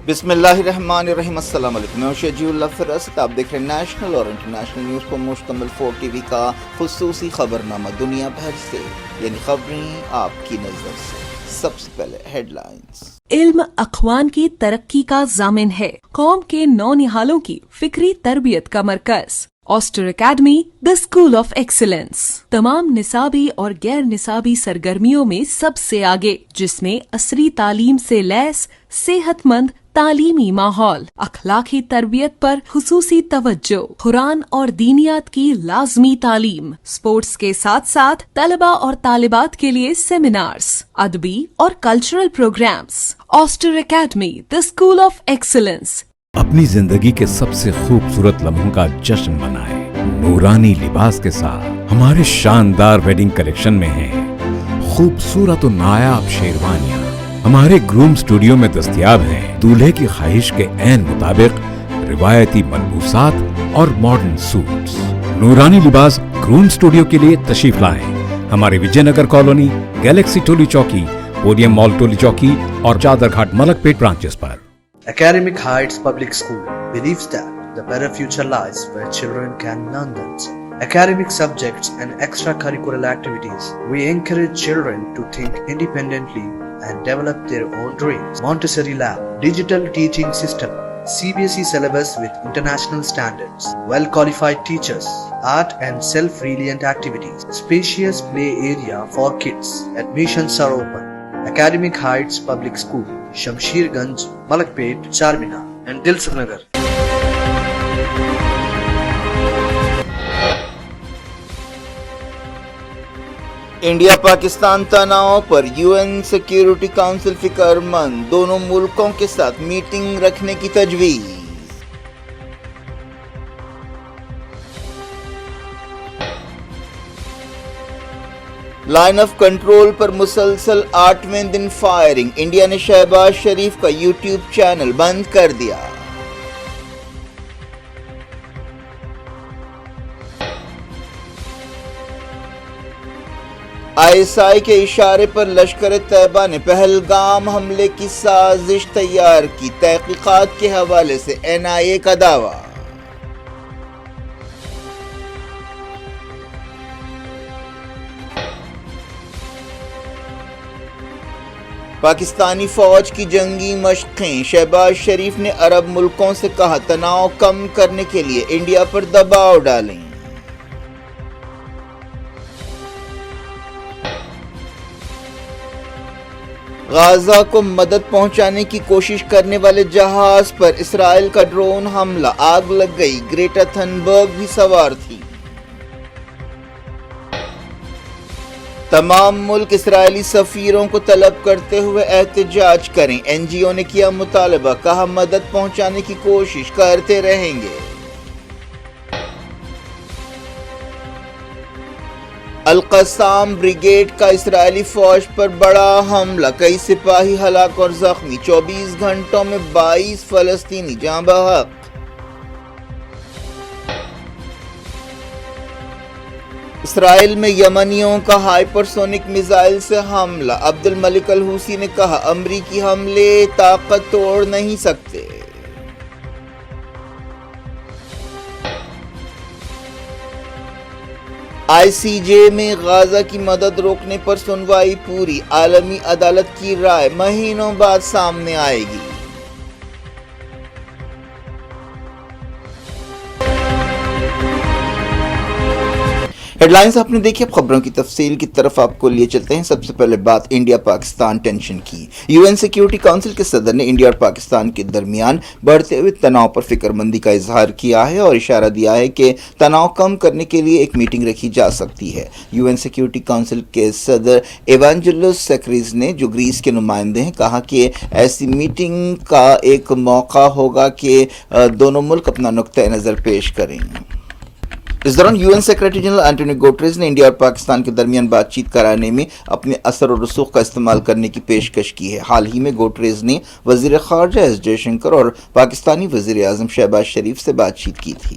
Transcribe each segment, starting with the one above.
بسم اللہ الرحمن الرحیم۔ السلام علیکم، میں شجیع اللہ فراست، آپ دیکھ رہے ہیں نیشنل اور انٹرنیشنل نیوز کو مشتمل 4 ٹی وی کا خصوصی خبرنامہ دنیا بھر سے، یعنی خبریں آپ کی نظر سے۔ سب سے پہلے ہیڈ لائنز۔ علم اخوان کی ترقی کا ضامن ہے، قوم کے نونہالوں کی فکری تربیت کا مرکز۔ Aster Academy, the School of Excellence, تمام نصابی اور غیر نصابی سرگرمیوں میں سب سے آگے، جس میں عصری تعلیم سے لیس صحت مند تعلیمی ماحول، اخلاقی تربیت پر خصوصی توجہ، قرآن اور دینیات کی لازمی تعلیم، اسپورٹس کے ساتھ ساتھ طلبہ اور طالبات کے لیے سیمینارز، ادبی اور cultural programmes. Aster Academy, the School of Excellence. اپنی زندگی کے سب سے خوبصورت لمحوں کا جشن منائیں نورانی لباس کے ساتھ۔ ہمارے شاندار ویڈنگ کلیکشن میں ہیں خوبصورت و نایاب شیروانیاں، ہمارے گروم اسٹوڈیو میں دستیاب ہیں دولہے کی خواہش کے عین مطابق روایتی ملبوسات اور ماڈرن سوٹس۔ نورانی لباس گروم اسٹوڈیو کے لیے تشریف لائیں ہمارے وجے Nagar colony, Galaxy Toli Chowki, podium مال ٹولی چوکی اور چادر گھاٹ ملک پیٹ branches per. Academic Heights Public School believes that the better future lies where children can learn themselves. Academic subjects and extracurricular activities. We encourage children to think independently and develop their own dreams. Montessori Lab, digital teaching system, CBSE syllabus with international standards, well-qualified teachers, art and self-reliant activities, spacious play area for kids. Admissions are open. Academic Heights Public School, Shamsher Ganj, Malakpet, Charminar and Dilsuk Nagar. India Pakistan تناؤ پر UN security council فکر مند، دونوں ملکوں کے ساتھ meeting رکھنے کی تجویز۔ لائن آف کنٹرول پر مسلسل 8ویں دن فائرنگ، انڈیا نے شہباز شریف کا یوٹیوب چینل بند کر دیا۔ ISI کے اشارے پر لشکر طیبہ نے پہلگام حملے کی سازش تیار کی، تحقیقات کے حوالے سے NIA کا دعویٰ۔ پاکستانی فوج کی جنگی مشقیں، شہباز شریف نے عرب ملکوں سے کہا تناؤ کم کرنے کے لیے انڈیا پر دباؤ ڈالیں۔ غزہ کو مدد پہنچانے کی کوشش کرنے والے جہاز پر اسرائیل کا ڈرون حملہ، آگ لگ گئی، گریٹا تھنبرگ بھی سوار تھی۔ تمام ملک اسرائیلی سفیروں کو طلب کرتے ہوئے احتجاج کریں، NGO نے کیا مطالبہ، کہا مدد پہنچانے کی کوشش کرتے رہیں گے۔ القسام بریگیڈ کا اسرائیلی فوج پر بڑا حملہ، کئی سپاہی ہلاک اور زخمی، 24 گھنٹوں میں 22 فلسطینی جاں بحق۔ اسرائیل میں یمنیوں کا ہائپرسونک میزائل سے حملہ، عبد الملک الحوثی نے کہا امریکی حملے طاقت توڑ نہیں سکتے۔ ICJ میں غزہ کی مدد روکنے پر سنوائی پوری، عالمی عدالت کی رائے مہینوں بعد سامنے آئے گی۔ ہیڈ لائنز آپ نے دیکھی، اب خبروں کی تفصیل کی طرف آپ کو لیے چلتے ہیں۔ سب سے پہلے بات انڈیا پاکستان ٹینشن کی۔ UN سیکیورٹی کونسل کے صدر نے انڈیا اور پاکستان کے درمیان بڑھتے ہوئے تناؤ پر فکر مندی کا اظہار کیا ہے اور اشارہ دیا ہے کہ تناؤ کم کرنے کے لیے ایک میٹنگ رکھی جا سکتی ہے۔ UN سیکیورٹی کونسل کے صدر ایوانجلوس سیکریز نے، جو گریس کے نمائندے ہیں، کہا کہ ایسی میٹنگ کا ایک موقع ہوگا کہ دونوں ملک اپنا نقطہ نظر پیش کریں۔ اس دوران UN سیکریٹری جنرل اینٹونیو گوٹریز نے انڈیا اور پاکستان کے درمیان بات چیت کرانے میں اپنے اثر و رسوخ کا استعمال کرنے کی پیشکش کی ہے۔ حال ہی میں گوٹریز نے وزیر خارجہ ایس جے شنکر اور پاکستانی وزیر اعظم شہباز شریف سے بات چیت کی تھی۔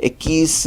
21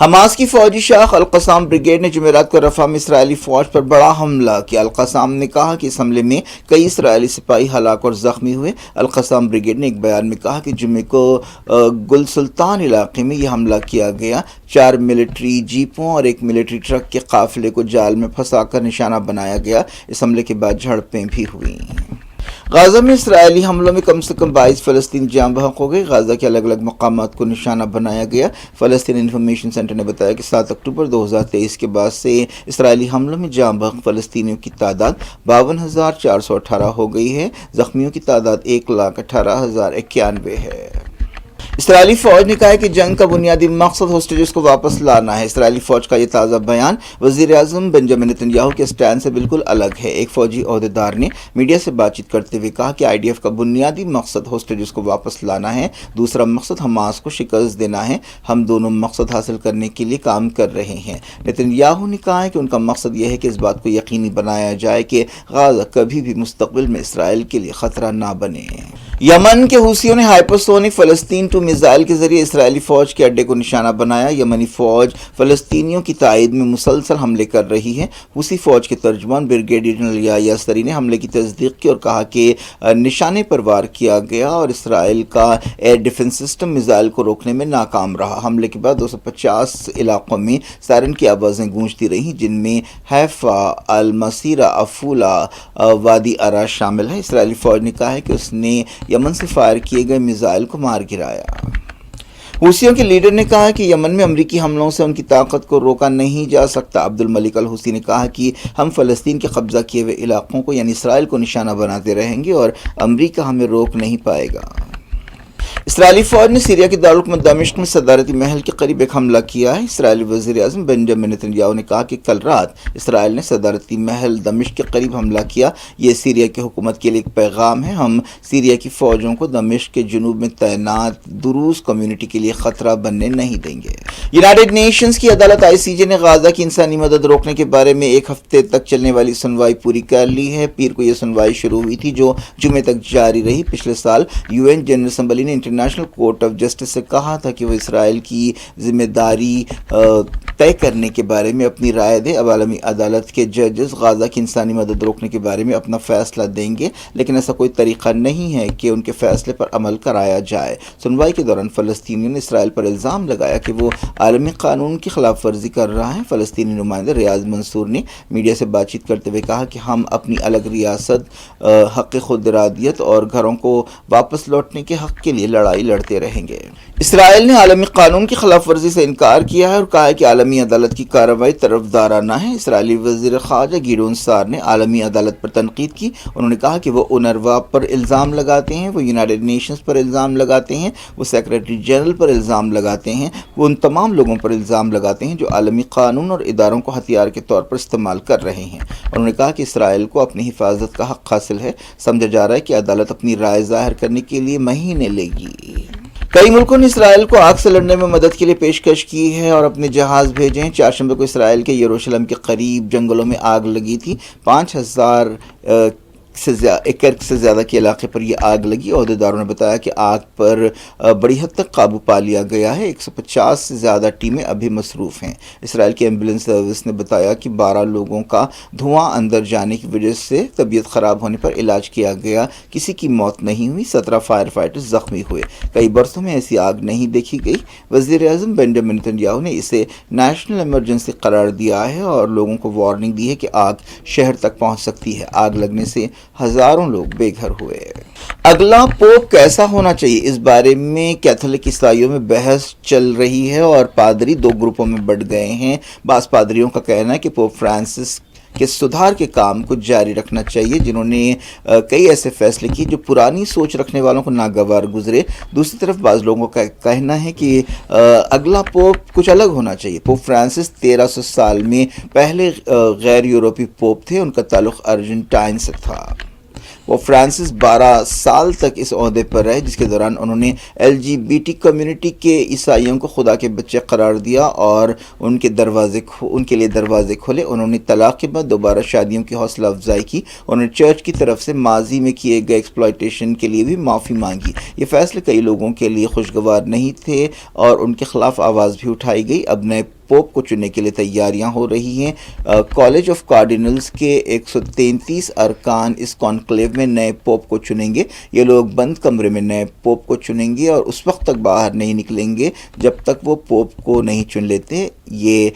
حماس کی فوجی شاخ القسام بریگیڈ نے جمعرات کو رفح میں اسرائیلی فوج پر بڑا حملہ کیا۔ القسام نے کہا کہ اس حملے میں کئی اسرائیلی سپاہی ہلاک اور زخمی ہوئے۔ القسام بریگیڈ نے ایک بیان میں کہا کہ جمعے کو گل سلطان علاقے میں یہ حملہ کیا گیا۔ 4 ملٹری جیپوں اور ایک ملٹری ٹرک کے قافلے کو جال میں پھنسا کر نشانہ بنایا گیا۔ اس حملے کے بعد جھڑپیں بھی ہوئیں۔ غزہ میں اسرائیلی حملوں میں کم سے کم 22 فلسطینی جاں بحق ہو گئے۔ غزہ کے الگ الگ مقامات کو نشانہ بنایا گیا۔ فلسطین انفارمیشن سینٹر نے بتایا کہ 7 اکتوبر 2023 کے بعد سے اسرائیلی حملوں میں جاں بحق فلسطینیوں کی تعداد 52,418 ہو گئی ہے۔ زخمیوں کی تعداد 1,18,091 ہے۔ اسرائیلی فوج نے کہا ہے کہ جنگ کا بنیادی مقصد ہوسٹیجز کو واپس لانا ہے۔ اسرائیلی فوج کا یہ تازہ بیان وزیر اعظم بنجامن نتن یاہو کے اسٹینڈ سے بالکل الگ ہے۔ ایک فوجی عہدیدار نے میڈیا سے بات چیت کرتے ہوئے کہا کہ IDF کا بنیادی مقصد ہوسٹیجز کو واپس لانا ہے، دوسرا مقصد حماس کو شکست دینا ہے۔ ہم دونوں مقصد حاصل کرنے کے لیے کام کر رہے ہیں۔ نتن یاہو نے کہا ہے کہ ان کا مقصد یہ ہے کہ اس بات کو یقینی بنایا جائے کہ غزہ کبھی بھی مستقبل میں اسرائیل کے لیے خطرہ نہ بنے۔ یمن کے حوثیوں نے ہائپرسونک فلسطین 2 میزائل کے ذریعے اسرائیلی فوج کے اڈے کو نشانہ بنایا۔ یمنی فوج فلسطینیوں کی تائید میں مسلسل حملے کر رہی ہے۔ حوثی فوج کے ترجمان بریگیڈیئر جنرل یحییٰ سری نے حملے کی تصدیق کی اور کہا کہ نشانے پر وار کیا گیا اور اسرائیل کا ایئر ڈیفنس سسٹم میزائل کو روکنے میں ناکام رہا۔ حملے کے بعد 250 علاقوں میں سائرن کی آوازیں گونجتی رہیں، جن میں حیفا، المسیرہ، افولہ، وادی ارا شامل ہے۔ اسرائیلی فوج نے کہا ہے کہ اس نے یمن سے فائر کیے گئے میزائل کو مار گرایا۔ حوثیوں کے لیڈر نے کہا کہ یمن میں امریکی حملوں سے ان کی طاقت کو روکا نہیں جا سکتا۔ عبد الملک الحوثی نے کہا کہ ہم فلسطین کے قبضہ کیے ہوئے علاقوں کو یعنی اسرائیل کو نشانہ بناتے رہیں گے اور امریکہ ہمیں روک نہیں پائے گا۔ اسرائیلی فوج نے سیریا کے دارالحکومت دمشق میں صدارتی محل کے قریب ایک حملہ کیا ہے۔ اسرائیلی وزیر اعظم بنجامن نتن یاہو نے کہا کہ کل رات اسرائیل نے صدارتی محل دمشق کے قریب حملہ کیا۔ یہ سیریا کی حکومت کے لیے ایک پیغام ہے، ہم سیریا کی فوجوں کو دمشق کے جنوب میں تعینات دروز کمیونٹی کے لیے خطرہ بننے نہیں دیں گے۔ یونائیٹڈ نیشنز کی عدالت ICJ نے غزہ کی انسانی مدد روکنے کے بارے میں 1 ہفتے تک چلنے والی سنوائی پوری کر لی ہے۔ پیر کو یہ سنوائی شروع ہوئی تھی جو جمعے تک جاری رہی۔ پچھلے سال UN جنرل اسمبلی نے انٹرنیشنل کورٹ آف جسٹس سے کہا تھا کہ وہ اسرائیل کی ذمہ داری طے کرنے کے بارے میں اپنی رائے دے۔ اب عالمی عدالت کے ججز غزہ کی انسانی مدد روکنے کے بارے میں اپنا فیصلہ دیں گے، لیکن ایسا کوئی طریقہ نہیں ہے کہ ان کے فیصلے پر عمل کرایا جائے۔ سنوائی کے دوران فلسطینیوں نے اسرائیل پر الزام لگایا کہ وہ عالمی قانون کی خلاف ورزی کر رہا ہے۔ فلسطینی نمائندے ریاض منصور نے میڈیا سے بات چیت کرتے ہوئے کہا کہ ہم اپنی الگ ریاست، حق خود ارادیت اور گھروں کو واپس لوٹنے کے حق کے لیے لڑائی لڑتے رہیں گے۔ اسرائیل نے عالمی قانون کی خلاف ورزی سے انکار کیا ہے اور کہا ہے کہ عالمی عدالت کی کارروائی طرفدارانہ ہے۔ اسرائیلی وزیر خارجہ گیڈون سار نے عالمی عدالت پر تنقید کی۔ انہوں نے کہا کہ وہ اونروا پر الزام لگاتے ہیں، وہ یونائیٹڈ نیشنز پر الزام لگاتے ہیں، وہ سیکریٹری جنرل پر الزام لگاتے ہیں، وہ ان تمام لوگوں پر الزام لگاتے ہیں جو عالمی قانون اور اداروں کو ہتھیار کے طور پر استعمال کر رہے ہیں۔ انہوں نے کہا کہ اسرائیل کو اپنی حفاظت کا حق حاصل ہے۔ سمجھا جا رہا ہے کہ عدالت اپنی رائے ظاہر کرنے کے لیے مہینے لے گی۔ کئی ملکوں نے اسرائیل کو آگ سے لڑنے میں مدد کے لیے پیشکش کی ہے اور اپنے جہاز بھیجے ہیں۔ چہارشنبے کو اسرائیل کے یروشلم کے قریب جنگلوں میں آگ لگی تھی۔ 5,000 ایکڑ سے زیادہ کے علاقے پر یہ آگ لگی۔ عہدیداروں نے بتایا کہ آگ پر بڑی حد تک قابو پا لیا گیا ہے۔ 150 سے زیادہ ٹیمیں ابھی مصروف ہیں۔ اسرائیل کی ایمبولینس سروس نے بتایا کہ 12 لوگوں کا دھواں اندر جانے کی وجہ سے طبیعت خراب ہونے پر علاج کیا گیا، کسی کی موت نہیں ہوئی۔ 17 فائر فائٹرز زخمی ہوئے۔ کئی برسوں میں ایسی آگ نہیں دیکھی گئی۔ وزیر اعظم بنجامن نتن یاہو نے اسے نیشنل ایمرجنسی قرار دیا ہے اور لوگوں کو وارننگ دی ہے کہ آگ شہر تک پہنچ سکتی ہے۔ آگ لگنے سے ہزاروں لوگ بے گھر ہوئے۔ اگلا پوپ کیسا ہونا چاہیے، اس بارے میں کیتھولک عیسائیوں میں بحث چل رہی ہے اور پادری 2 گروپوں میں بٹ گئے ہیں۔ بعض پادریوں کا کہنا ہے کہ پوپ فرانسس کے سدھار کے کام کو جاری رکھنا چاہیے، جنہوں نے کئی ایسے فیصلے کیے جو پرانی سوچ رکھنے والوں کو ناگوار گزرے۔ دوسری طرف بعض لوگوں کا کہنا ہے کہ اگلا پوپ کچھ الگ ہونا چاہیے۔ پوپ فرانسس 1300 سال میں پہلے غیر یورپی پوپ تھے، ان کا تعلق ارجنٹائن سے تھا۔ وہ فرانسس 12 سال تک اس عہدے پر رہے، جس کے دوران انہوں نے LGBT کمیونٹی کے عیسائیوں کو خدا کے بچے قرار دیا اور ان کے لیے دروازے کھولے۔ انہوں نے طلاق کے بعد دوبارہ شادیوں کی حوصلہ افزائی کی۔ انہوں نے چرچ کی طرف سے ماضی میں کیے گئے ایکسپلائٹیشن کے لیے بھی معافی مانگی۔ یہ فیصلے کئی لوگوں کے لیے خوشگوار نہیں تھے اور ان کے خلاف آواز بھی اٹھائی گئی۔ اب نئے پوپ کو چننے کے لیے تیاریاں ہو رہی ہیں۔ کالج آف کارڈینلز کے 133 ارکان اس کانکلیو میں نئے پوپ کو چنیں گے۔ یہ لوگ بند کمرے میں نئے پوپ کو چنیں گے اور اس وقت تک باہر نہیں نکلیں گے جب تک وہ پوپ کو نہیں چن لیتے۔ یہ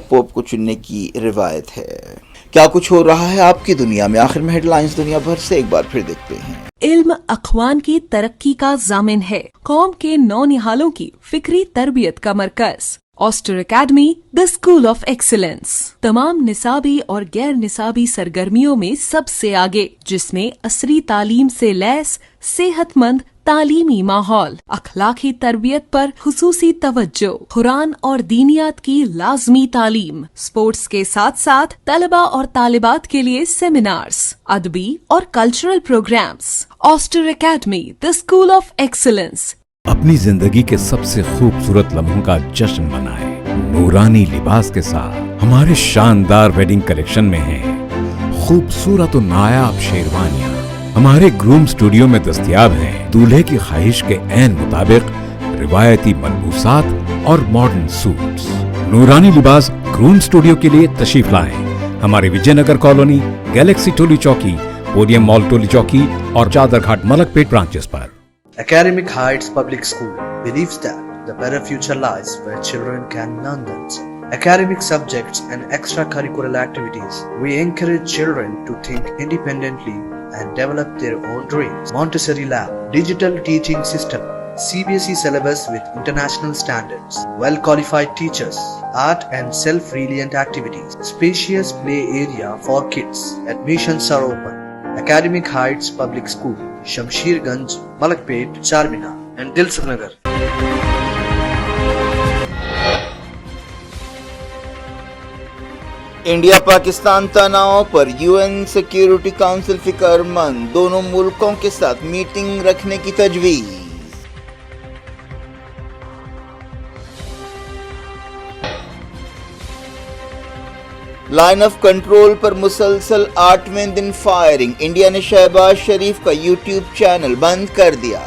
پوپ کو چننے کی روایت ہے۔ کیا کچھ ہو رہا ہے آپ کی دنیا میں؟ آخر میں ہیڈ لائنز دنیا بھر سے ایک بار پھر دیکھتے ہیں۔ علم اقوام کی ترقی کا ضامن ہے، قوم کے نونہالوں کی فکری تربیت کا مرکز۔ Aster Academy the School of Excellence تمام نصابی اور غیر نصابی سرگرمیوں میں سب سے آگے، جس میں عصری تعلیم سے لیس صحت مند تعلیمی ماحول، اخلاقی تربیت پر خصوصی توجہ، قرآن اور دینیات کی لازمی تعلیم، اسپورٹس کے ساتھ ساتھ طلبہ اور طالبات کے لیے سیمینارز، ادبی اور cultural programmes. Aster Academy the School of Excellence. اپنی زندگی کے سب سے خوبصورت لمحوں کا جشن منائیں نورانی لباس کے ساتھ۔ ہمارے شاندار ویڈنگ کلیکشن میں ہیں خوبصورت و نایاب شیروانیاں۔ ہمارے گروم اسٹوڈیو میں دستیاب ہیں دولہے کی خواہش کے عین مطابق روایتی ملبوسات اور ماڈرن سوٹس۔ نورانی لباس گروم اسٹوڈیو کے لیے تشریف لائیں۔ ہمارے وجے Nagar colony, Galaxy Toli Chowki, podium مال ٹولی چوکی اور چادر گھاٹ ملک پیٹ branches per. Academic Heights Public School believes that the better future lies where children can learn them. Academic subjects and extracurricular activities. We encourage children to think independently and develop their own dreams. Montessori Lab, digital teaching system, CBSE syllabus with international standards, well-qualified teachers, art and self-reliant activities, spacious play area for kids. Admissions are open. Academic Heights Public School, Shamsher Ganj, Malakpet, Charminar and Dilsukh Nagar. India Pakistan تناؤ پر UN security council فکر مند، دونوں ملکوں کے ساتھ meeting رکھنے کی تجویز۔ لائن آف کنٹرول پر مسلسل 8ویں دن فائرنگ، انڈیا نے شہباز شریف کا یوٹیوب چینل بند کر دیا۔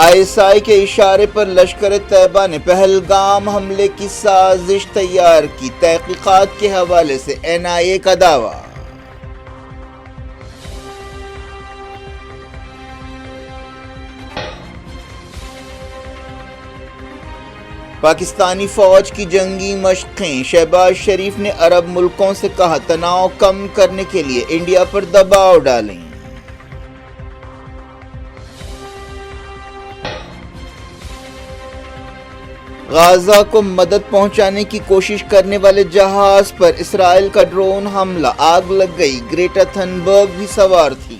ISI کے اشارے پر لشکر طیبہ نے پہلگام حملے کی سازش تیار کی، تحقیقات کے حوالے سے NIA کا دعویٰ۔ پاکستانی فوج کی جنگی مشقیں، شہباز شریف نے عرب ملکوں سے کہا تناؤ کم کرنے کے لیے انڈیا پر دباؤ ڈالیں۔ غزہ کو مدد پہنچانے کی کوشش کرنے والے جہاز پر اسرائیل کا ڈرون حملہ، آگ لگ گئی، گریٹا تھنبرگ بھی سوار تھی۔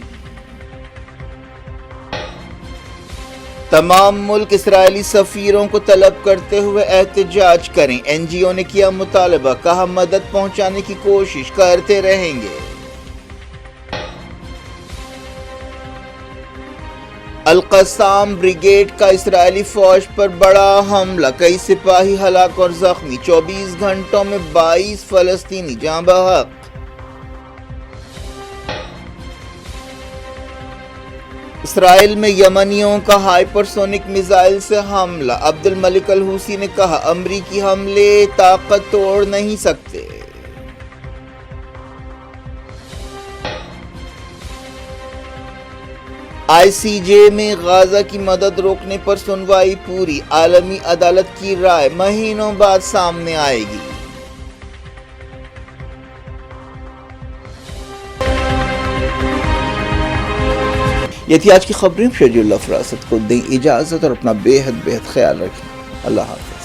تمام ملک اسرائیلی سفیروں کو طلب کرتے ہوئے احتجاج کریں، NGO نے کیا مطالبہ، کہا مدد پہنچانے کی کوشش کرتے رہیں گے۔ القسام بریگیڈ کا اسرائیلی فوج پر بڑا حملہ، کئی سپاہی ہلاک اور زخمی، 24 گھنٹوں میں 22 فلسطینی جاں بحق۔ اسرائیل میں یمنیوں کا ہائپرسونک میزائل سے حملہ، عبد الملک الحوثی نے کہا امریکی حملے طاقت توڑ نہیں سکتے۔ ICJ میں غزہ کی مدد روکنے پر سنوائی پوری، عالمی عدالت کی رائے مہینوں بعد سامنے آئے گی۔ یہ تھی آج کی خبریں۔ شجی اللہ فراست کو دیں اجازت اور اپنا بے حد خیال رکھیں۔ اللہ حافظ۔